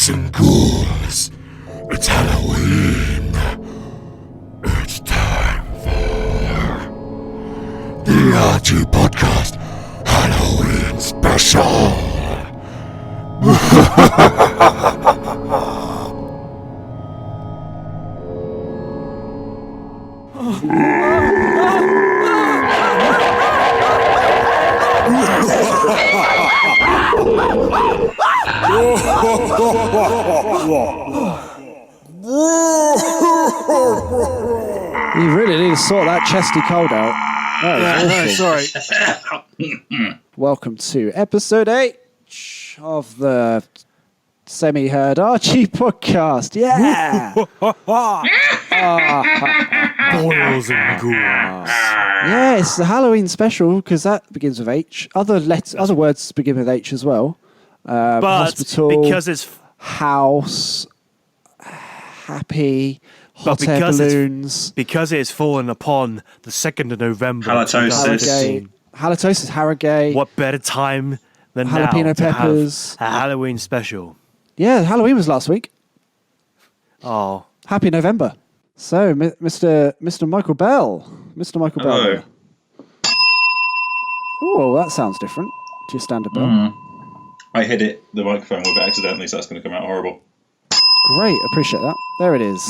Boys and ghouls, it's Halloween. It's time for the AhhGee Podcast Halloween Special. You really need to sort that chesty cold out. That is awful. Sorry. Welcome to episode 8 of the semi-heard AhhGee Podcast. Yeah! Boils and ghouls. Yeah, it's the Halloween special because that begins with H. Other words begin with H as well. But hospital, because it's house, happy, hot air balloons. Because it's fallen upon the 2nd of November. Halitosis. Halitosis, Harrogate. What better time than Jalapeno now to peppers. have a Halloween special? Yeah, Halloween was last week. Oh, Happy November. So, Mr. Michael Bell. Mr. Michael Hello. Bell. Oh, that sounds different to your standard bell. I hit the microphone with it accidentally, so that's going to come out horrible. Great, appreciate that. There it is,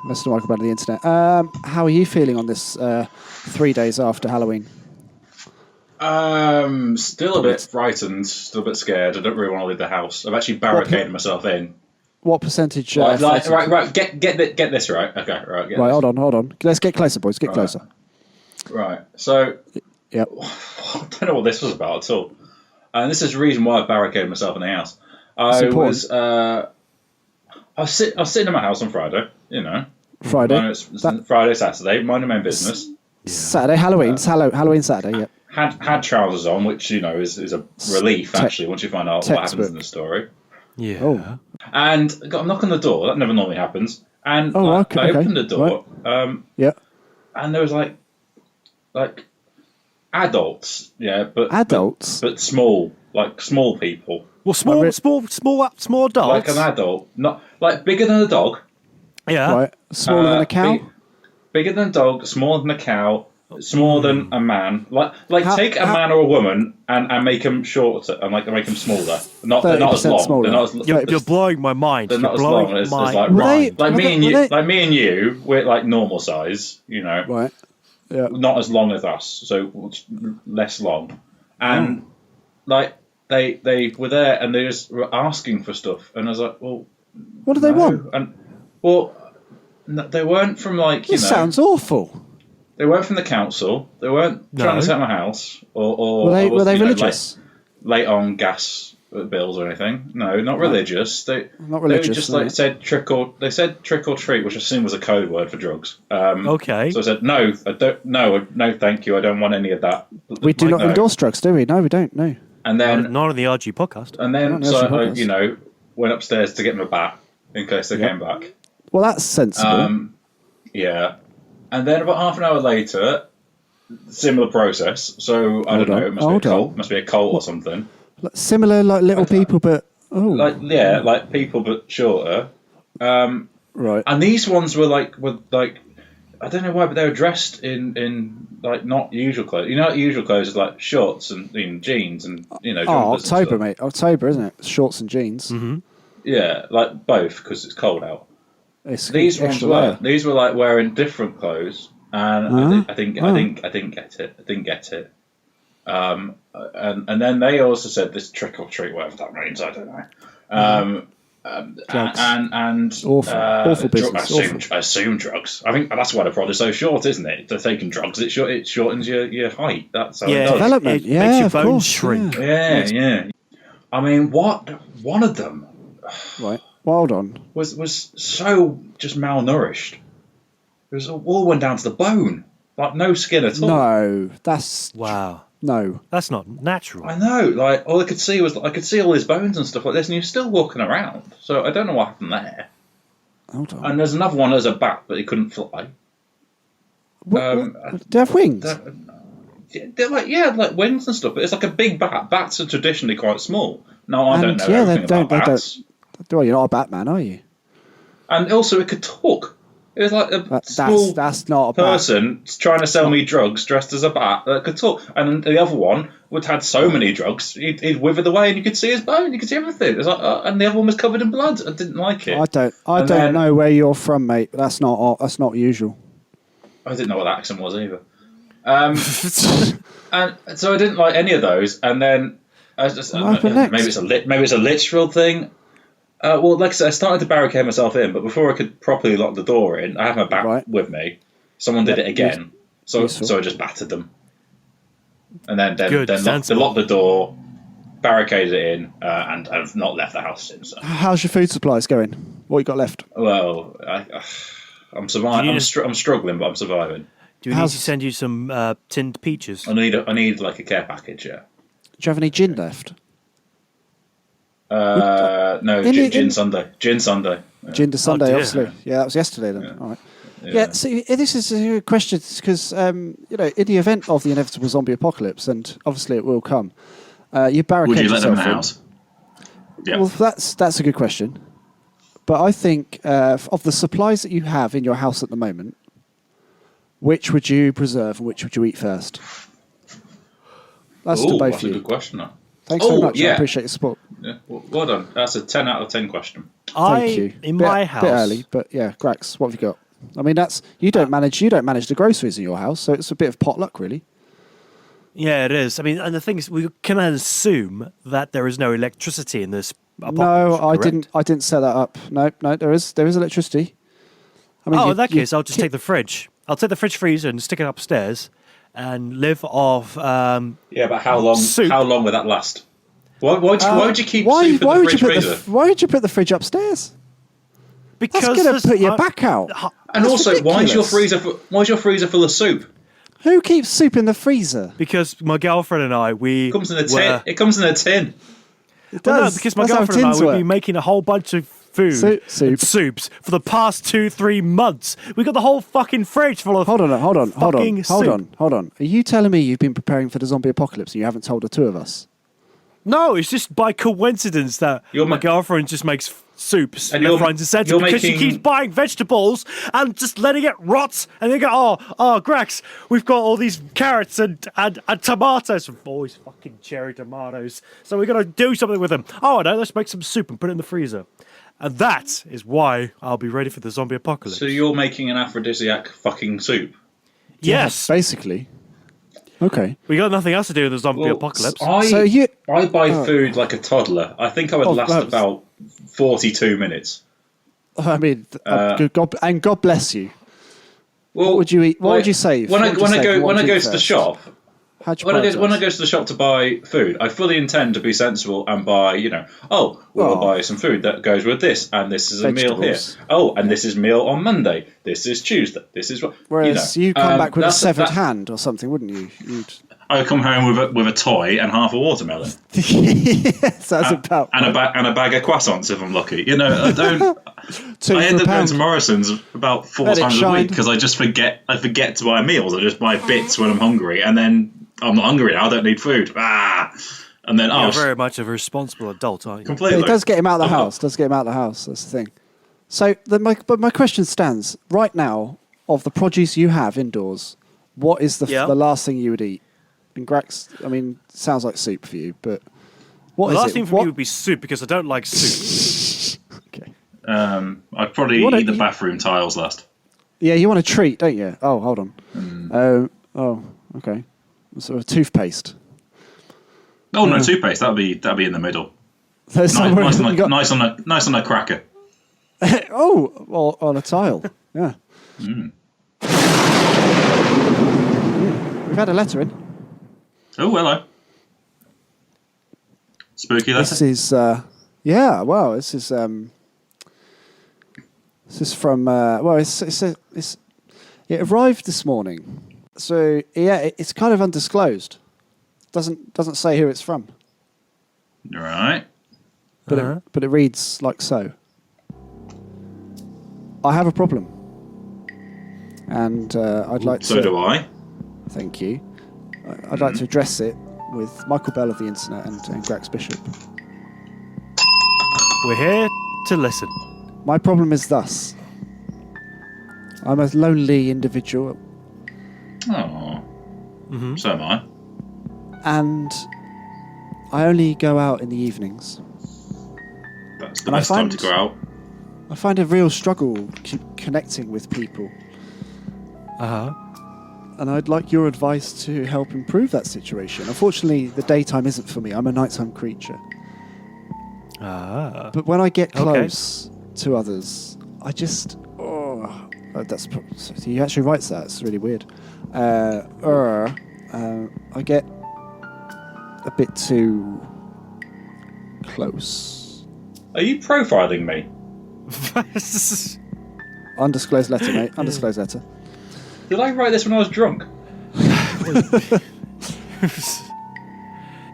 Mr. Michael Bell of the internet. How are you feeling on this 3 days after Halloween? Still a bit frightened, still a bit scared. I don't really want to leave the house. I've actually barricaded myself in. What percentage? Right. Get this right. Okay, right. Get Right, this. hold on. Let's get closer, boys. Get closer. Right. So, Yep. I don't know what this was about at all. And this is the reason why I barricaded myself in the house. I was sitting in my house on Friday. You know, Friday. Friday, Saturday, minding my own business. Saturday, Halloween. Halloween Saturday. Yep. Had trousers on, which you know is a relief actually once you find out what happens in the story. yeah. Oh. And I got a knock on the door. That never normally happens. And I opened the door. Right. Yeah. And there was like adults, but Adults. but small, like small people, Well, small adults. like an adult, not like bigger than a dog. Yeah. Right. Smaller than a cow. Bigger than a dog, smaller than a cow, smaller than a man. Take a man or a woman and make them shorter and make them smaller. They're not as long. smaller. They're not as, You're blowing my mind. they're not as long as like Were they- like me and were you. they- Like me and you, we're like normal size. You know. Right. Yeah. Not as long as us, so less long. And they were there and they just were asking for stuff, and I was like, well, What do they want? And they weren't from This sounds awful. they weren't from the council. They weren't trying to set my house or Were they religious? late on gas bills or anything. No, not religious. Not religious. They just no. said trick or treat, which I assume was a code word for drugs. Okay. So I said no, I don't. No, thank you. I don't want any of that. We do not endorse drugs, do we? No, we don't. No. And then Not on the AhhGee Podcast. And then, Not so I, podcast. went upstairs to get my bat in case they came back. Well, that's sensible. Yeah. And then about half an hour later, similar process. So I don't know. It must be a cult or something. Similar, like little people, but Like people but shorter. right. And these ones were like I don't know why, but they were dressed in like not usual clothes. You know, like usual clothes is like shorts and jeans and jumpers. October, and mate. October, isn't it? Shorts and jeans. Mm-hmm. Yeah, like both because it's cold out. These These were like wearing different clothes, and I didn't get it. And then they also said this trick or treat, whatever that means, I don't know. And awful business. I assume drugs. I think that's why they're probably so short, isn't it? They're taking drugs. It shortens your height. That's how it does. Development. It makes your of bones course, shrink. Yeah. I mean, one of them Right. Well, hold on. was so just malnourished. It was all went down to the bone, like no skin at all. No, that's Wow. no. That's not natural. I know. Like all I could see all his bones and stuff like this, and he was still walking around. So I don't know what happened there. Hold on. And there's another one as a bat, but he couldn't fly. Do they have wings? They're like wings and stuff, but it's like a big bat. Bats are traditionally quite small. No, I don't know yeah, everything about bats. Well, you're not a Batman, are you? And also, it could talk. It was like a small that's not a person trying to sell me drugs dressed as a bat that could talk. And the other one would had so many drugs, he'd withered away, and you could see his bone, you could see everything. It was like, and the other one was covered in blood. I didn't like it. I don't know where you're from, mate. But that's not usual. I didn't know what that accent was either. And so I didn't like any of those. And then I was just maybe it's a literal thing. Well, like I said, I started to barricade myself in, but before I could properly lock the door in, I have my bat with me. Someone did it again, so I just battered them, and then locked the door, barricaded it in, and I've not left the house since. So. How's your food supplies going? What you got left? Well, I'm surviving. I'm struggling, but I'm surviving. Do we need to send you some tinned peaches? I need like a care package. Yeah. Do you have any gin left? No, gin Sunday. Gin Sunday. Yeah. Gin to Sunday, obviously. Yeah, that was yesterday then. Yeah. All right. Yeah, see, this is a good question because, in the event of the inevitable zombie apocalypse, and obviously it will come, you barricade yourself. Would you let them in the house? Yeah. Well, that's a good question. But I think of the supplies that you have in your house at the moment, which would you preserve and which would you eat first? That's to both that's of you. A good question. Though. Thanks very much. I appreciate your support. Yeah, well done. That's a 10 out of 10 question. Thank you. My house, bit early, but yeah, Grax, what have you got? I mean, you don't manage the groceries in your house, so it's a bit of potluck, really. Yeah, it is. I mean, and the thing is, we can assume that there is no electricity in this apartment. No, I didn't set that up. No, there is electricity. I mean, in that case, I'll just take the fridge. I'll take the fridge freezer and stick it upstairs, and live off. Yeah, but how long? Soup. How long would that last? Why would you keep soup in the fridge freezer? Why would you put the fridge upstairs? Because that's going to put your back out. And that's also, ridiculous. why is your freezer full of soup? Who keeps soup in the freezer? Because my girlfriend and I, it comes in a tin. It comes in a tin. It does. Well, no, because my girlfriend and I would be making a whole bunch of food and soups for the past 2-3 months. We got the whole fucking fridge full of. Hold on. Are you telling me you've been preparing for the zombie apocalypse and you haven't told the two of us? No, it's just by coincidence that my girlfriend just makes soups and left, right, and centre because she keeps buying vegetables and just letting it rot. And they go, oh, Grax, we've got all these carrots and tomatoes, always fucking cherry tomatoes. So we're gonna do something with them. Oh, I know, let's make some soup and put it in the freezer. And that is why I'll be ready for the zombie apocalypse. So you're making an aphrodisiac fucking soup? Yes, basically. Okay. We got nothing else to do in the zombie apocalypse. I buy food like a toddler. I think I would last about 42 minutes. I mean, God bless you. Well, what would you eat? What would you save? When I go to the shop, when I go to the shop to buy food, I fully intend to be sensible and buy, we'll buy some food that goes with this, and this is a meal here. Oh, and this is meal on Monday. This is Tuesday. This is what. Whereas you come back with a severed hand or something, wouldn't you? I come home with a toy and half a watermelon. Yes, that's about and a bag of croissants if I'm lucky. I don't. I end up going to Morrison's about 4 times a week because I just forget. I forget to buy meals. I just buy bits when I'm hungry, and then I'm not hungry now. I don't need food. And then you're very much a responsible adult, aren't you? Completely. It does get him out of the house. That's the thing. So, my question stands right now. Of the produce you have indoors, what is the last thing you would eat? And Grax, I mean, sounds like soup for you, but what is it? The last thing for me would be soup because I don't like soup. Okay. I'd probably eat the bathroom tiles last. Yeah, you want a treat, don't you? Oh, hold on. Okay. Sort of toothpaste. Oh no, toothpaste. That'd be in the middle. Nice on a cracker. Oh, on a tile. Yeah. We've had a letter in. Oh, hello. Spooky letter. This is This is from it arrived this morning. So it's kind of undisclosed. Doesn't say who it's from. Right. But it reads like so. I have a problem, and I'd like to. So do I. Thank you. I'd like to address it with Michael Bell of the Internet and Grax Bishop. We're here to listen. My problem is thus. I'm a lonely individual. Oh. So am I. And I only go out in the evenings. That's the best time to go out. I find a real struggle connecting with people. And I'd like your advice to help improve that situation. Unfortunately, the daytime isn't for me. I'm a nighttime creature. But when I get close to others, I just... he actually writes that. It's really weird. I get a bit too close. Are you profiling me? Undisclosed letter, mate. Undisclosed letter. Did I write this when I was drunk?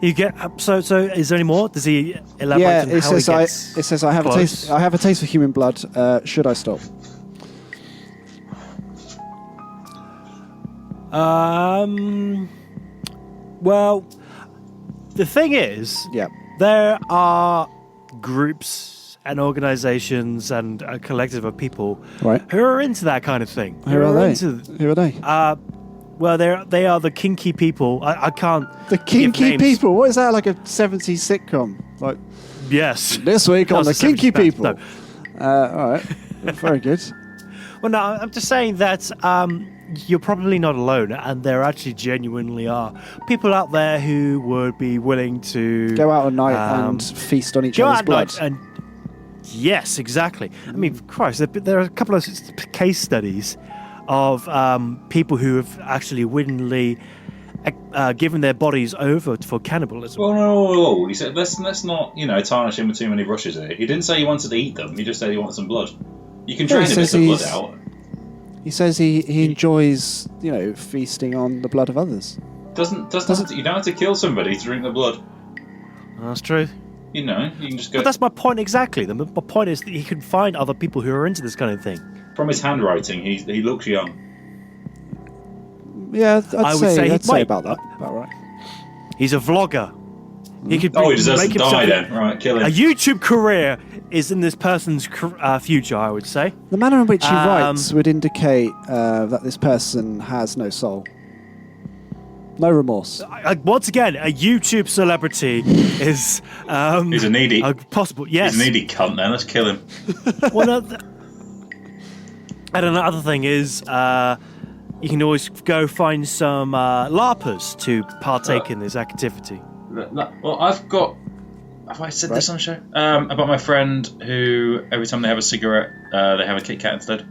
You get so. Is there any more? Does he elaborate on how he gets it says I have close? I have a taste for human blood. Should I stop? Well, the thing is, there are groups and organizations and a collective of people who are into that kind of thing. Who are they? Who are they? Well, they are the kinky people. I can't. The kinky people. What is that? Like a 70s sitcom? Like yes. This week on the kinky people. No. All right. Very good. Well, no, I'm just saying that you're probably not alone, and there actually genuinely are people out there who would be willing to go out at night and feast on each other's blood. Yes, exactly. I mean, Christ, there are a couple of case studies of people who have actually willingly given their bodies over for cannibalism. Well, no. He said, let's not, tarnish him with too many brushes here. He didn't say he wanted to eat them. He just said he wanted some blood. You can drain a bit of blood out. He says he enjoys, feasting on the blood of others. You don't have to kill somebody to drink the blood. That's true. You can just go... But that's my point exactly. My point is that he can find other people who are into this kind of thing. From his handwriting, he looks young. Yeah, I'd say about that. About right. He's a vlogger. He could he deserves to die then. Right, kill him. A YouTube career is in this person's future, I would say. The manner in which he writes would indicate that this person has no soul. No remorse. Once again, a YouTube celebrity is... he's a needy... possible, yes. He's a needy cunt then, let's kill him. Well, and another thing is, you can always go find some LARPers to partake in this activity. Well, have I said this on the show? About my friend who, every time they have a cigarette, they have a Kit Kat instead?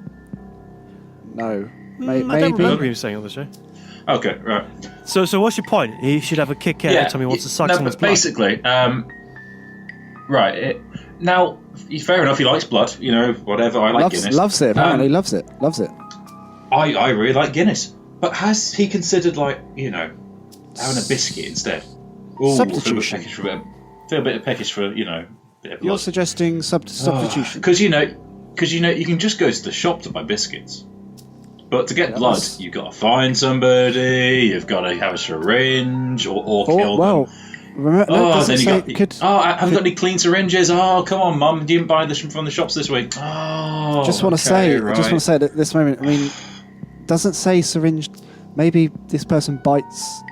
No. I don't remember you saying on the show. Okay, right. So what's your point? He should have a Kit Kat every time he wants to suck someone's blood. Basically, right. Now, fair enough, he likes blood, whatever. I like Guinness. Loves it, apparently. Loves it. I really like Guinness. But has he considered, having a biscuit instead? Ooh, substitution. Feel a bit of peckish for, bit of blood. You're suggesting substitution? Because, you can just go to the shop to buy biscuits. But to get blood, you've got to find somebody, you've got to have a syringe, or kill them. Then you I haven't got any clean syringes. Oh, come on, Mum, you didn't buy this from the shops this week. Oh, I just want to say at this moment, doesn't say syringe. Maybe this person bites.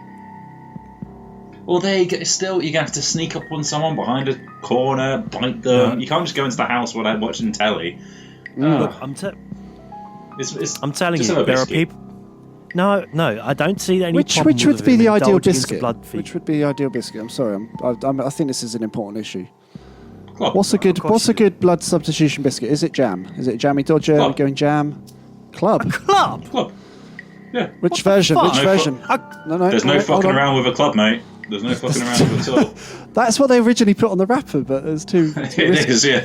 Well, there you go. Still, you're going to have to sneak up on someone behind a corner, bite them. You can't just go into the house without watching telly. Look, I'm telling you, there are people... No, I don't see any problem Which would be the ideal biscuit? Which would be the ideal biscuit? I'm sorry, I think this is an important issue. Club. What's a good blood substitution biscuit? Is it jam? Is it Jammy Dodger? Are we going jam? Club. Club. Yeah. Which version? Fuck? Which version? No. There's no fucking around with a club, mate. There's no fucking around with it at all. That's what they originally put on the wrapper, but there's too. It is, yeah.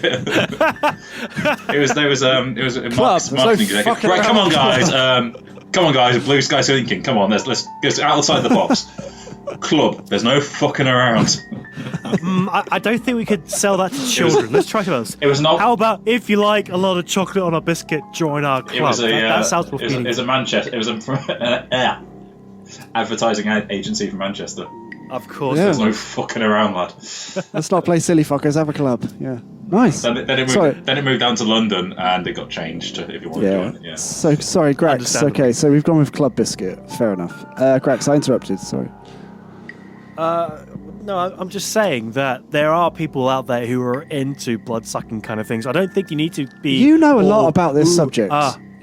It was a marketing executive. Right, come on, guys. Blue sky thinking. Come on, let's go outside the box. Club. There's no fucking around. I don't think we could sell that to children. Let's try something else. It was not. How about if you like a lot of chocolate on a biscuit, join our club? It was that sounds it was a Manchester. It was an advertising agency from Manchester. Of course. Yeah. There's no fucking around, lad. Let's not play silly fuckers. Have a club. Yeah. Nice. Then it moved down to London, and it got changed if you want to join it. Yeah. So sorry, Grax. Okay, so we've gone with Club Biscuit. Fair enough. Grax, I interrupted. Sorry. No, I'm just saying that there are people out there who are into blood-sucking kind of things. I don't think you need to be... You know a lot about this subject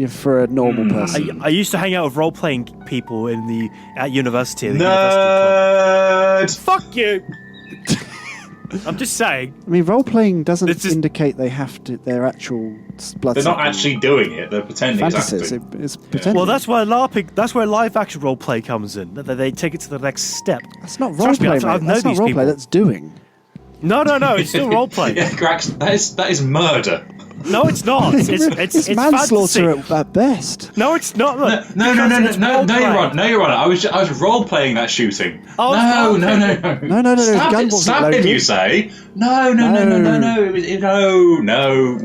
for a normal person. I used to hang out with role-playing people at university. Nerd! Fuck you! I'm just saying. I mean, role-playing doesn't indicate they have to... Their actual blood. They're not actually doing it. They're pretending fantasies. It's pretending. Well, that's where LARPing... That's where live-action role-play comes in. They take it to the next step. That's not role-play, mate. That's not role-play. That's doing. No. It's still role-play. Yeah, Grax, that is murder. No, it's not. It's manslaughter fantasy. at best. No, it's not. No, you're on. No, you're on. I was role playing that shooting. No. Snap him, you say? No.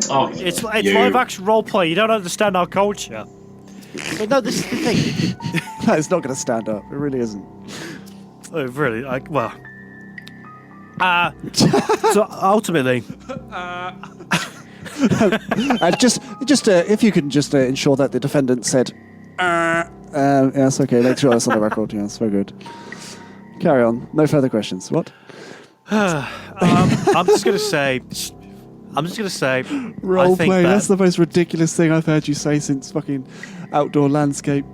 Oh, it's live action role play. You don't understand our culture. But no, this is the thing. No, it's not going to stand up. It really isn't. Oh, really? So ultimately. If you can just ensure that the defendant said, yes, okay, make sure that's on the record. Yeah, that's very good. Carry on. No further questions. What? I'm just gonna say. Role play. That's the most ridiculous thing I've heard you say since fucking outdoor landscape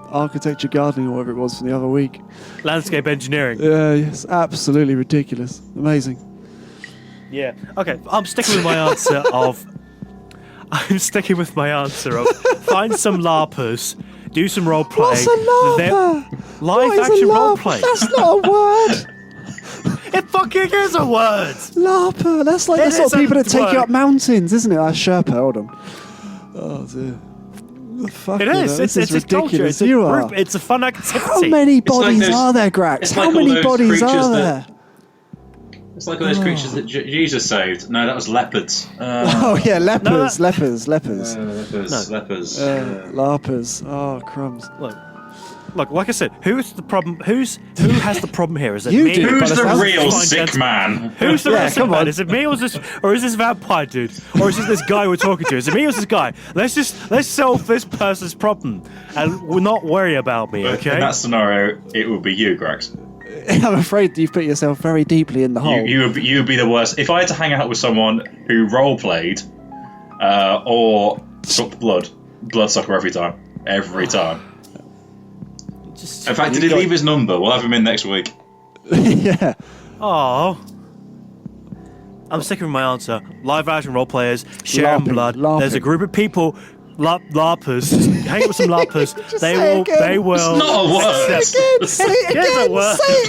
architecture gardening or whatever it was from the other week. Landscape engineering. Yes, absolutely ridiculous. Amazing. Yeah. Okay. I'm sticking with my answer of find some LARPers, do some role play. What's a LARPer? Live action role play. That's not a word. It fucking is a word. LARPer. That's like the sort of people that take you up mountains, isn't it? That's Sherpa. Hold on. Oh dear. Fuck it is. This is ridiculous. It's a fun activity. How many bodies are there, Grax? How many bodies are there? It's like all those creatures that Jesus saved. No, that was leopards. Lepers. Leopards. LARPers. Oh, crumbs. Look, like I said, who has the problem? Who has the problem here? Is it you me? Do, who's the real sick man? Who's the real sick man? Is it me or is this vampire dude? Or is this guy we're talking to? Is it me or is this guy? Let's solve this person's problem and we'll not worry about me, okay? In that scenario, it would be you, Grax. I'm afraid you've put yourself very deeply in the hole. You would be the worst. If I had to hang out with someone who role played or sucked bloodsucker every time. In fact, did he leave his number? We'll have him in next week. Yeah. Oh. I'm sticking with my answer. Live action role players, sharing blood. There's a group of people, LARPers. Hang out with some LARPers. They will. It's not a word. Say it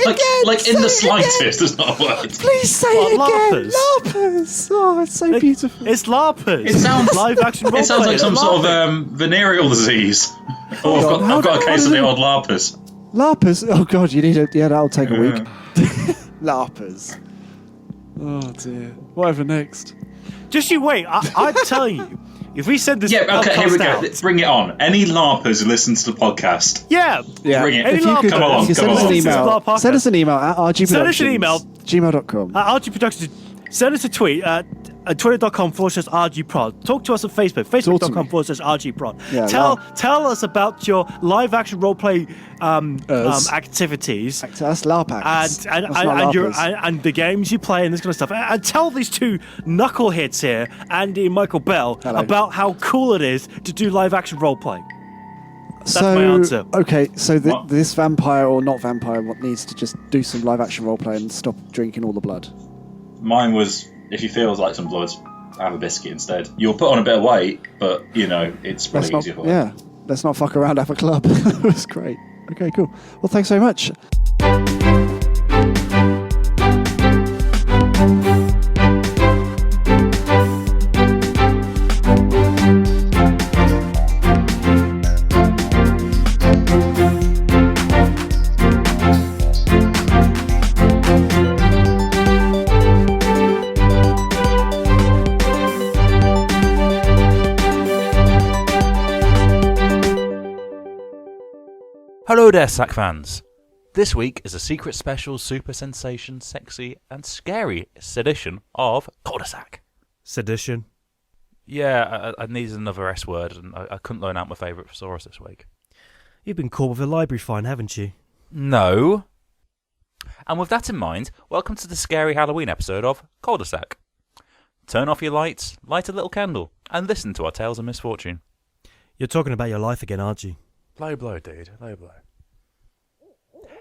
again. Like in the slightest, it's not a word. Please say it again. LARPers. Oh, it's so beautiful. It's LARPers. It sounds live action role. It sounds like some sort of venereal disease. I've got a case of the old LARPers. LARPers? Oh god, you need it. Yeah, that'll take a week. LARPers. Oh dear. Whatever next. Just you wait. I'm telling you. If we send this okay, here we go. out, Let's bring it on. Any LARPers who listen to the podcast? Yeah. Bring it. Any LARPers, come on. Send us an email at AhhGee Send us an email. gmail.com. AhhGee Productions. Send us a tweet at twitter.com/AhhGeeProd. Talk to us on Facebook. Facebook.com/AhhGeeProd. Yeah, tell us about your live action roleplay activities. That's LARP acts. And the games you play and this kind of stuff. And tell these two knuckleheads here, Andy and Michael Bell, about how cool it is to do live action roleplay. That's my answer. Okay, so this vampire or not vampire needs to just do some live action roleplay and stop drinking all the blood. Mine was, if you feel like some blood, have a biscuit instead. You'll put on a bit of weight, but, it's really easier for you. Yeah, let's not fuck around, have a club. It was great. Okay, cool. Well, thanks very much. Hello there, Sack fans. This week is a secret special, super sensation, sexy and scary edition of Cul-De-Sac. Sedition. Yeah, I needed another S word, and I couldn't learn out my favourite thesaurus this week. You've been caught with a library fine, haven't you? No. And with that in mind, welcome to the scary Halloween episode of Cul-De-Sac. Turn off your lights, light a little candle, and listen to our tales of misfortune. You're talking about your life again, aren't you? Low blow, dude. Low blow.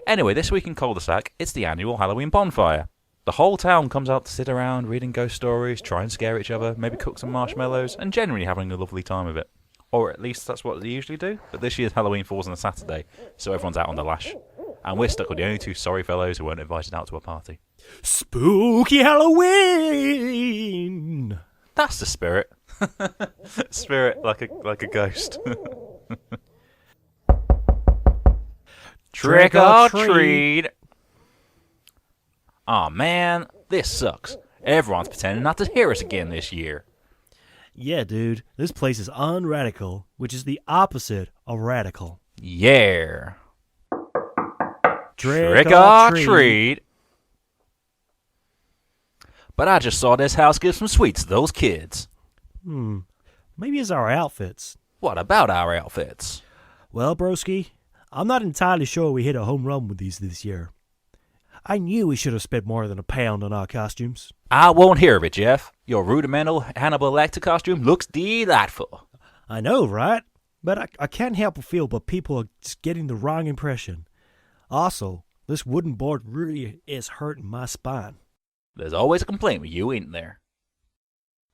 Anyway, this week in Cul-De-Sac, it's the annual Halloween bonfire. The whole town comes out to sit around reading ghost stories, try and scare each other, maybe cook some marshmallows, and generally having a lovely time of it. Or at least that's what they usually do. But this year's Halloween falls on a Saturday, so everyone's out on the lash. And we're stuck with the only two sorry fellows who weren't invited out to a party. Spooky Halloween! That's the spirit. Spirit like a ghost. Trick or treat. Aw, man, this sucks. Everyone's pretending not to hear us again this year. Yeah, dude, this place is unradical, which is the opposite of radical. Yeah. Trick or treat. But I just saw this house give some sweets to those kids. Maybe it's our outfits. What about our outfits? Well, broski, I'm not entirely sure we hit a home run with these this year. I knew we should have spent more than £1 on our costumes. I won't hear of it, Jeff. Your rudimental Hannibal Lecter costume looks delightful. I know, right? But I can't help but feel that people are just getting the wrong impression. Also, this wooden board really is hurting my spine. There's always a complaint with you, ain't there?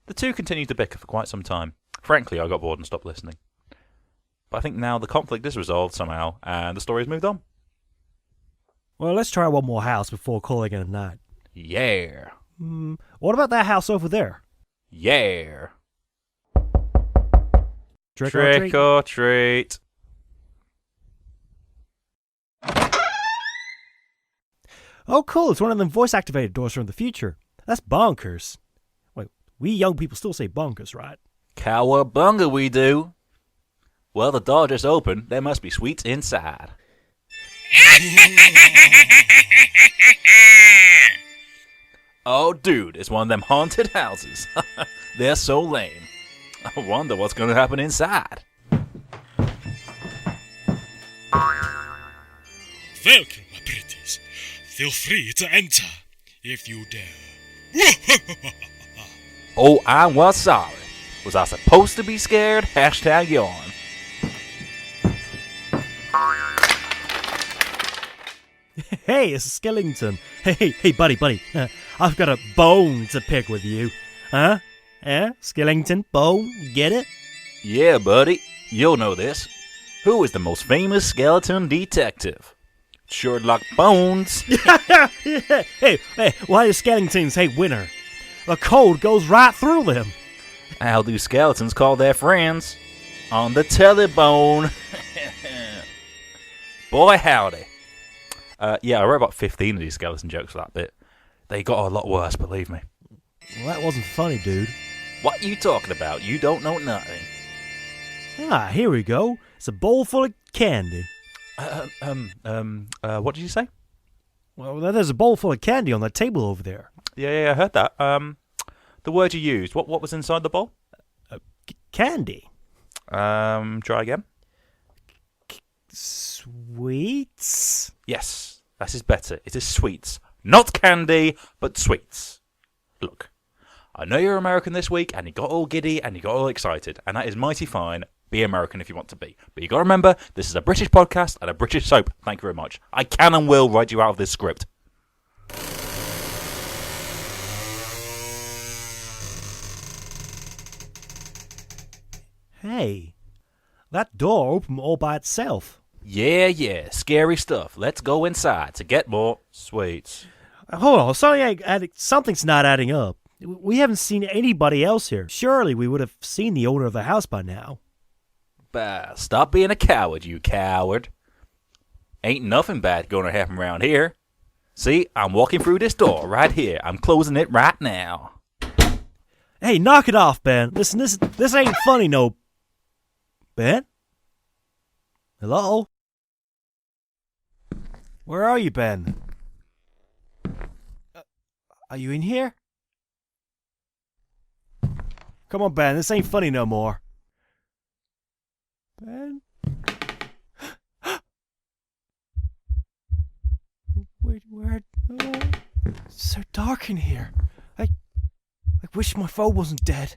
The two continued to bicker for quite some time. Frankly, I got bored and stopped listening. But I think now the conflict is resolved somehow, and the story's moved on. Well, let's try one more house before calling it a night. Yeah. What about that house over there? Yeah. Trick or treat. Oh, cool. It's one of them voice-activated doors from the future. That's bonkers. Wait, we young people still say bonkers, right? Cowabunga we do. Well, the door just opened. There must be sweets inside. Oh, dude, it's one of them haunted houses. They're so lame. I wonder what's going to happen inside. Welcome, my pretties. Feel free to enter, if you dare. Oh, I'm well sorry. Was I supposed to be scared? #yawn. Hey, it's Skellington. Hey, buddy. I've got a bone to pick with you. Huh? Skellington, bone, get it? Yeah, buddy. You'll know this. Who is the most famous skeleton detective? Sherlock Bones. Hey, why do skeletons hate winter? The cold goes right through them. How do skeletons call their friends? On the telebone. Boy, howdy. Yeah, I wrote about 15 of these skeleton jokes for that bit. They got a lot worse, believe me. Well, that wasn't funny, dude. What you talking about? You don't know nothing. Here we go. It's a bowl full of candy. What did you say? Well, there's a bowl full of candy on that table over there. Yeah, I heard that. The word you used, what was inside the bowl? Candy. Try again. Sweets? Yes, that is better. It is sweets. Not candy, but sweets. Look, I know you're American this week, and you got all giddy, and you got all excited, and that is mighty fine. Be American if you want to be. But you got to remember, this is a British podcast and a British soap. Thank you very much. I can and will write you out of this script. Hey, that door opened all by itself. Yeah, scary stuff. Let's go inside to get more sweets. Hold on, something's not adding up. We haven't seen anybody else here. Surely we would have seen the owner of the house by now. Bah, stop being a coward, you coward. Ain't nothing bad gonna happen around here. See, I'm walking through this door right here. I'm closing it right now. Hey, knock it off, Ben. Listen, this ain't funny, no. Ben? Hello? Where are you, Ben? Are you in here? Come on, Ben. This ain't funny no more. Ben? Where? It's so dark in here. I wish my phone wasn't dead.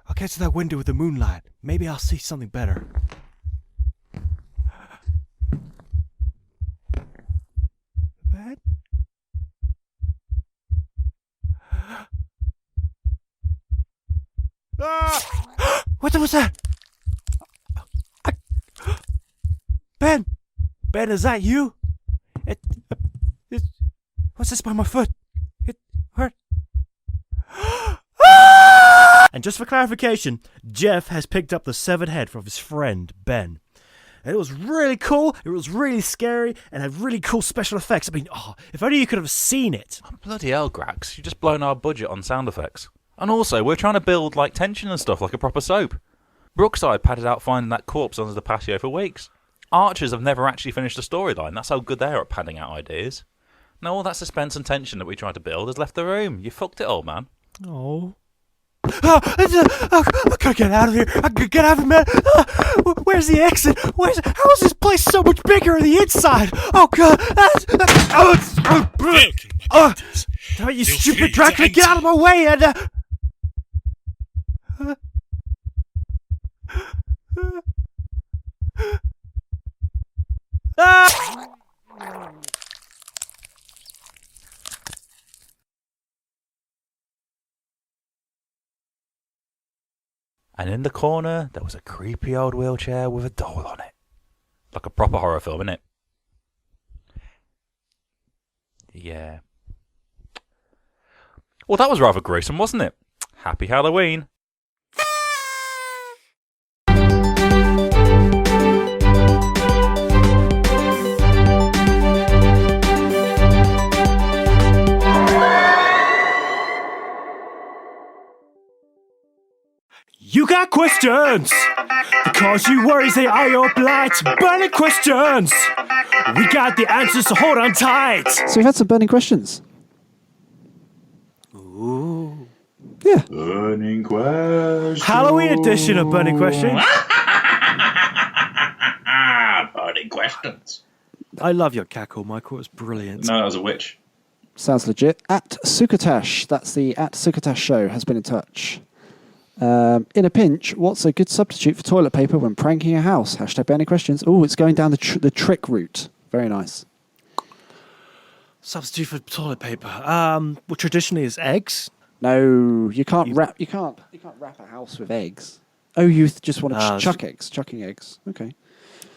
I'll get to that window with the moonlight. Maybe I'll see something better. Ben? Ah! What was that? Ben? Ben, is that you? What's this by my foot? It hurt. And just for clarification, Jeff has picked up the severed head from his friend, Ben. And it was really cool, it was really scary, and had really cool special effects. I mean, if only you could have seen it. Oh, bloody hell, Grax. You've just blown our budget on sound effects. And also, we're trying to build, tension and stuff like a proper soap. Brookside padded out finding that corpse under the patio for weeks. Archers have never actually finished a storyline. That's how good they are at padding out ideas. Now all that suspense and tension that we tried to build has left the room. You fucked it, old man. Oh. I gotta get out of here. I gotta get out of here, man. Where's the exit? How is this place so much bigger on the inside? Oh, God. You stupid Dracula, get out of my way. And in the corner, there was a creepy old wheelchair with a doll on it. Like a proper horror film, innit? Yeah. Well, that was rather gruesome, wasn't it? Happy Halloween. You got questions! Because you worries they are your blight. Burning questions! We got the answers, so hold on tight! So we've had some burning questions. Ooh. Yeah. Burning questions. Halloween edition of Burning Questions. Burning questions. I love your cackle, Michael. It's brilliant. No, that was a witch. Sounds legit. At Sukatash, that's the at Sukatash show, has been in touch. In a pinch, what's a good substitute for toilet paper when pranking a house? Hashtag burning questions. Oh, it's going down the trick route. Very nice. Substitute for toilet paper. Well, traditionally is eggs. No, you can't wrap a house with eggs. Oh, you just want to chucking eggs. Okay.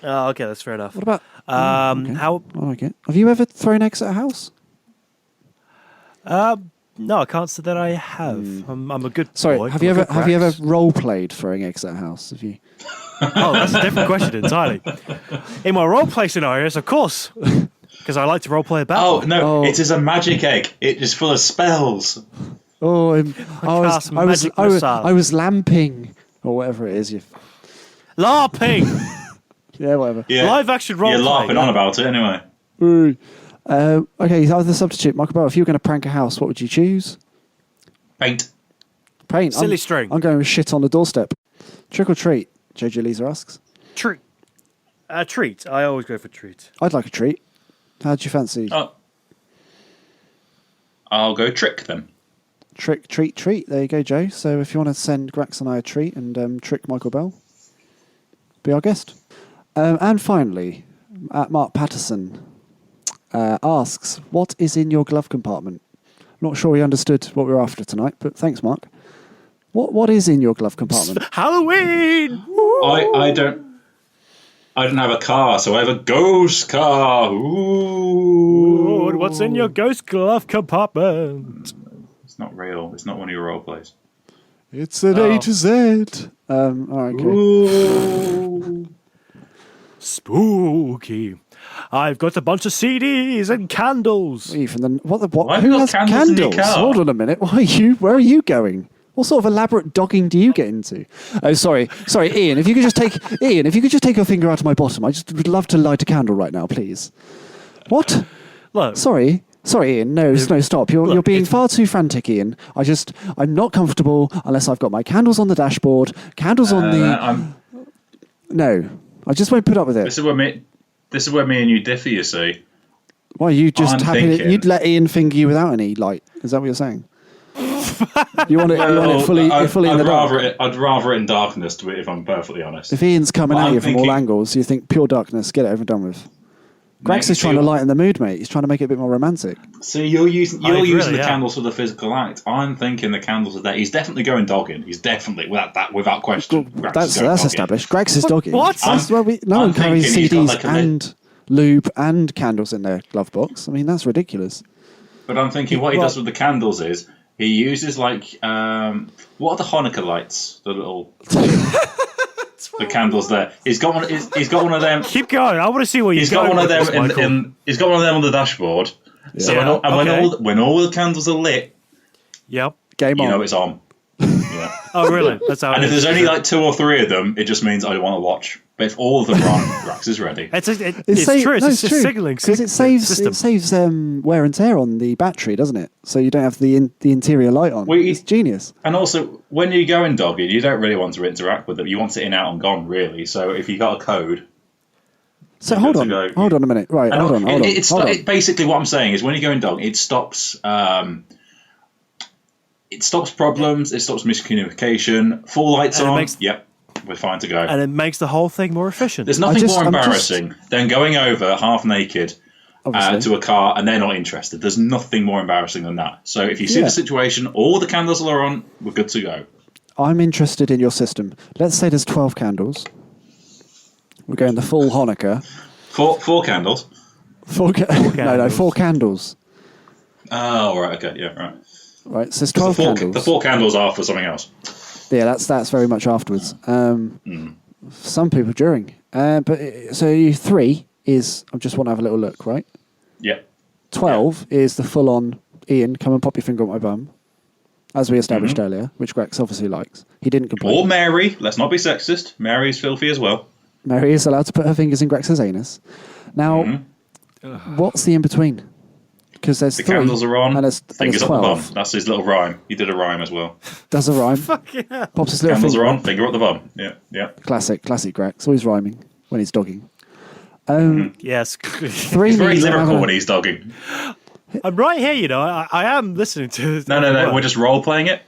Oh, okay, that's fair enough. What about okay. How? I like it. Have you ever thrown eggs at a house? No, I can't say that I have. I'm a good boy. Sorry, have you ever role played throwing eggs at a house? Have you? Oh, that's a different question entirely. In my role play scenarios, of course, because I like to role play a battle. Oh no, it is a magic egg. It is full of spells. Oh, I was lamping or whatever it is. LARPing. Yeah, whatever. Yeah. Live action role play. You're LARPing on about it anyway. Ooh. Okay, so the substitute, Michael Bell, if you were going to prank a house, what would you choose? Paint. Silly string. I'm going with shit on the doorstep. Trick or treat, JJ Lisa asks. Treat. Treat. I always go for treat. I'd like a treat. How'd you fancy? Oh. I'll go trick then. Trick, treat, treat. There you go, Joe. So if you want to send Grax and I a treat and trick Michael Bell, be our guest. And finally, Mark Patterson asks, what is in your glove compartment? Not sure he understood what we were after tonight, but thanks, Mark. What is in your glove compartment? Halloween! I don't have a car, so I have a ghost car. Ooh. What's in your ghost glove compartment? It's not real. It's not one of your role plays. It's an A to Z. All right, okay. Ooh. Spooky. I've got a bunch of CDs and candles. Why Why have who you got has candles in your candles? car? Hold on a minute. Where are you going? What sort of elaborate dogging do you get into? Oh, sorry, Ian. If you could just take your finger out of my bottom, I just would love to light a candle right now, please. What? Look, Sorry, Sorry, Ian. No, stop. You're being far too frantic, Ian. I'm not comfortable unless I've got my candles on the dashboard, candles on the. No, I just won't put up with it. This is where me and you differ. You see. Why you just happy? You'd let Ian finger you without any light? Is that what you're saying? You want it fully in the dark? I'd rather it in darkness, if I'm perfectly honest. If Ian's coming at you from all angles, you think pure darkness. Get it over and done with. Grax is trying to lighten the mood, mate. He's trying to make it a bit more romantic. So you're using the candles for the physical act. I'm thinking the candles are there. He's definitely going dogging. He's definitely without question. That's established. Grax is dogging. What? That's where no one carries CDs and lube and candles in their glove box. I mean, that's ridiculous. But I'm thinking what he does with the candles is he uses what are the Hanukkah lights? The little. The candles there. He's got one. He's got one of them. Keep going. I want to see what he's got. One of them he's got one of them on the dashboard. Yeah. So when all the candles are lit, yep, game on. You know it's on. Yeah. Oh really? That's how. And if there's only 2 or 3 of them, it just means I don't want to watch. But if all of them are on, Grax is ready. It's true. It's just signaling because it saves wear and tear on the battery, doesn't it? So you don't have the interior light on. It's genius. And also, when you go in dogging, you don't really want to interact with them. You want it in, out, and gone, really. So if you got a code. So hold on a minute. Right, hold on. Basically, what I'm saying is when you go in dog, it stops. It stops problems. It stops miscommunication. Full lights on. Yep. We're fine to go. And it makes the whole thing more efficient. There's nothing more embarrassing than going over half naked to a car and they're not interested. There's nothing more embarrassing than that. So if you see the situation, all the candles are on, we're good to go. I'm interested in your system. Let's say there's 12 candles. We're going the full Hanukkah. Four candles? Four candles. 4 candles. Oh, right, okay, yeah, right. Right, so there's 12 candles. The 4 candles are for something else. Yeah, that's very much afterwards. Some people during. But so 3 is I just want to have a little look, right? Yeah. 12 is the full-on Ian, come and pop your finger on my bum, as we established earlier, which Grax obviously likes. He didn't complain. Or Mary. Let's not be sexist. Mary's filthy as well. Mary is allowed to put her fingers in Grax's anus. Now, what's the in-between? Because there's the 3 candles are on. And there's fingers 12. up the bum. That's his little rhyme. He did a rhyme as well. Does a rhyme. Fuck yeah. Pops his little candles finger are on. Finger up the bum. Yeah. Classic Grax. Always rhyming when he's dogging. Yes. 3 he's very lyrical when he's dogging. I'm right here, you know. I am listening to this. No. We're just role playing it.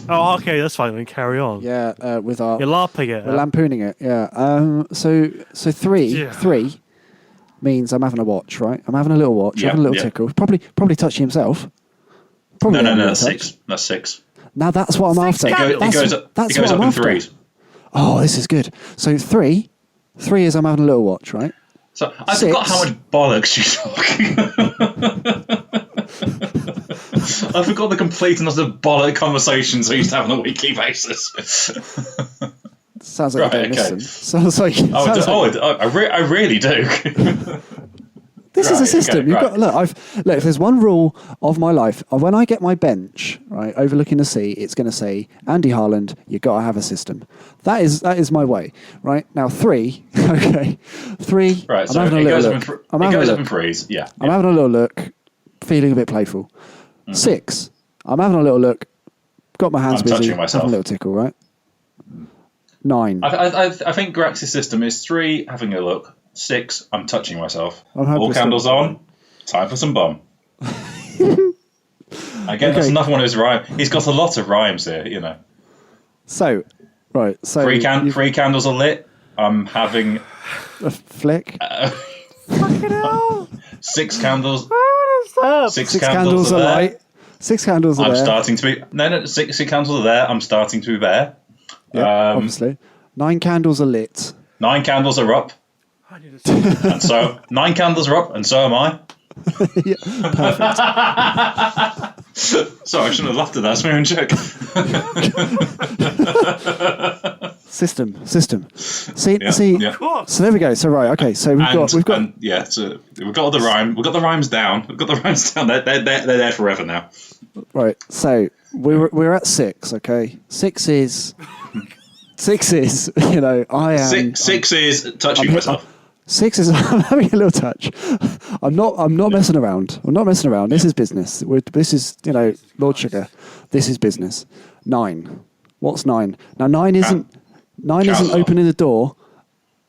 Oh, okay. That's fine. Then carry on. Yeah, with our. You're LARPing it. We're lampooning it. Yeah. So 3 means I'm having a watch, right? I'm having a little watch, having a little tickle. Probably touching himself. No. That's 6. That's 6. Now that's what I'm after. It goes up in 3s. Oh, this is good. So 3 is I'm having a little watch, right? So I forgot how much bollocks you're talking. I forgot the completeness of bollock conversations we used to have on a weekly basis. Sounds like I don't listen. Sounds like. I really do. This is a system. You've got look. If there's one rule of my life, when I get my bench right overlooking the sea, it's going to say Andy Harland. You got to have a system. That is my way. Right now, 3. Okay, 3. Right. So it goes up in 3s. Yeah. I'm having a little look, feeling a bit playful. 6. I'm having a little look. Got my hands busy. Touching myself. Having a little tickle. Right. 9. I think Grax's system is 3, having a look. 6, I'm touching myself. All candles on. Time for some bum. Again, that's another one of his rhymes. He's got a lot of rhymes here, you know. So, right. So 3 candles are lit. I'm having a flick. Fucking hell. 6 candles. Six candles are light. 6 candles are there. I'm starting to be. No. 6 candles are there. I'm starting to be there. Yeah, obviously. 9 candles are lit. 9 candles are up. And so 9 candles are up, and so am I. Yeah, perfect. Sorry, I shouldn't have laughed at that. It's my own joke. System. See. Yeah. So there we go. So right, okay. So we've got. So we've got the rhyme. We've got the rhymes down. They're there forever now. Right. So we're at 6. Okay. 6 is. 6 is, I am. 6 is touching myself. 6 is I'm having a little touch. I'm not messing around. This is business. This is, Lord Sugar. This is business. 9. What's 9? Now 9 isn't opening the door,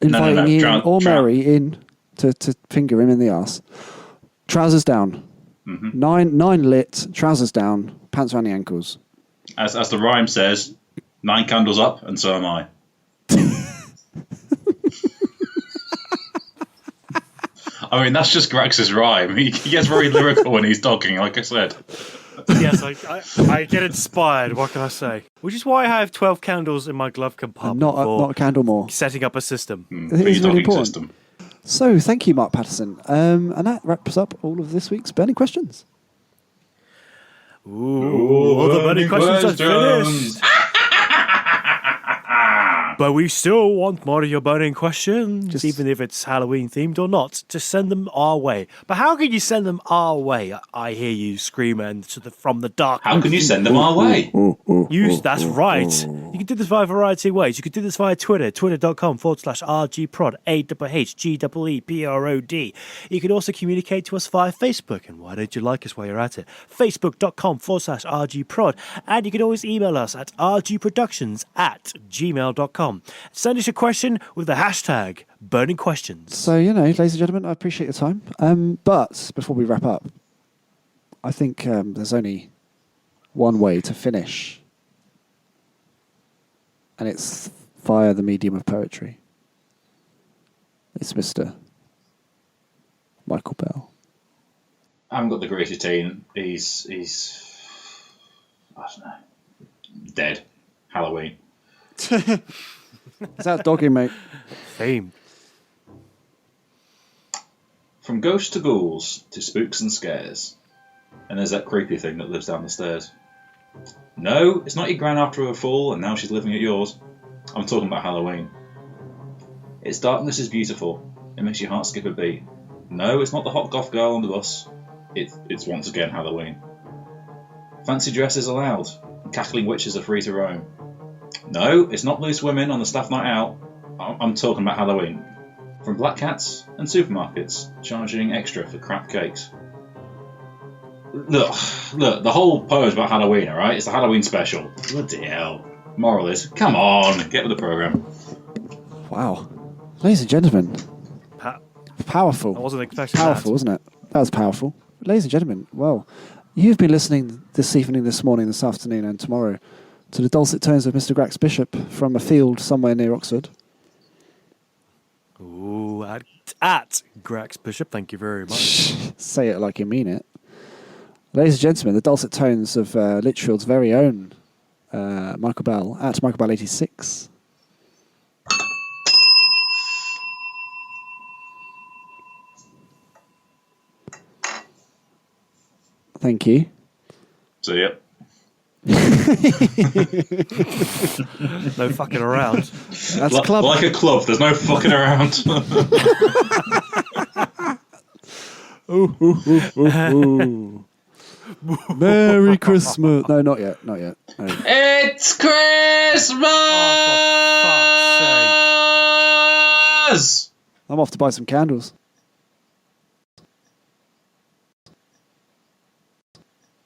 inviting Ian or Mary in to finger him in the arse. Trousers down. Mm-hmm. 9 lit, trousers down, pants around the ankles. As the rhyme says, 9 candles up, and so am I. I mean, that's just Grax's rhyme. He gets very lyrical when he's talking, like I said. Yes, I get inspired. What can I say? Which is why I have 12 candles in my glove compartment. Not a candle more. Setting up a system. It is really important. System. So, thank you, Mark Patterson. And that wraps up all of this week's burning questions. Ooh, all the burning questions are finished. But we still want more of your burning questions, even if it's Halloween themed or not. Just send them our way. But how can you send them our way? I hear you screaming from the dark. How can you send them our way? That's right. You can do this via a variety of ways. You can do this via Twitter, twitter.com/AhhGeeProd, AhhGeeProd. You can also communicate to us via Facebook. And why don't you like us while you're at it? Facebook.com/AhhGeeProd. And you can always email us at rgproductions@gmail.com. Send us your question with the hashtag burning questions. So, ladies and gentlemen, I appreciate your time. But before we wrap up, I think there's only one way to finish. And it's via the medium of poetry. It's Mr. Michael Bell. I haven't got the greatest teen. He's I don't know, dead. Halloween. Is that doggy, mate? Fame. From ghosts to ghouls to spooks and scares. And there's that creepy thing that lives down the stairs. No, it's not your gran after her fall and now she's living at yours. I'm talking about Halloween. Its darkness is beautiful. It makes your heart skip a beat. No, it's not the hot goth girl on the bus. It's once again Halloween. Fancy dress is allowed. And cackling witches are free to roam. No, it's not loose women on the staff night out. I'm talking about Halloween. From black cats and supermarkets charging extra for crap cakes. Look, the whole poem's about Halloween, alright? It's a Halloween special. Bloody hell. Moral is, come on, get with the programme. Wow. Ladies and gentlemen. Powerful. I wasn't expecting powerful, wasn't it? That was powerful. Ladies and gentlemen, well, you've been listening this evening, this morning, this afternoon and tomorrow to the dulcet tones of Mr. Grax Bishop from a field somewhere near Oxford. Ooh, at Grax Bishop, thank you very much. Say it like you mean it. Ladies and gentlemen, the dulcet tones of Lichfield's very own Michael Bell, at Michael Bell 86. Thank you. So, yep. No fucking around. That's a club. Like a club, there's no fucking around. Ooh. Merry Christmas. No, not yet. No. It's Christmas! Oh, for fuck's sake. I'm off to buy some candles.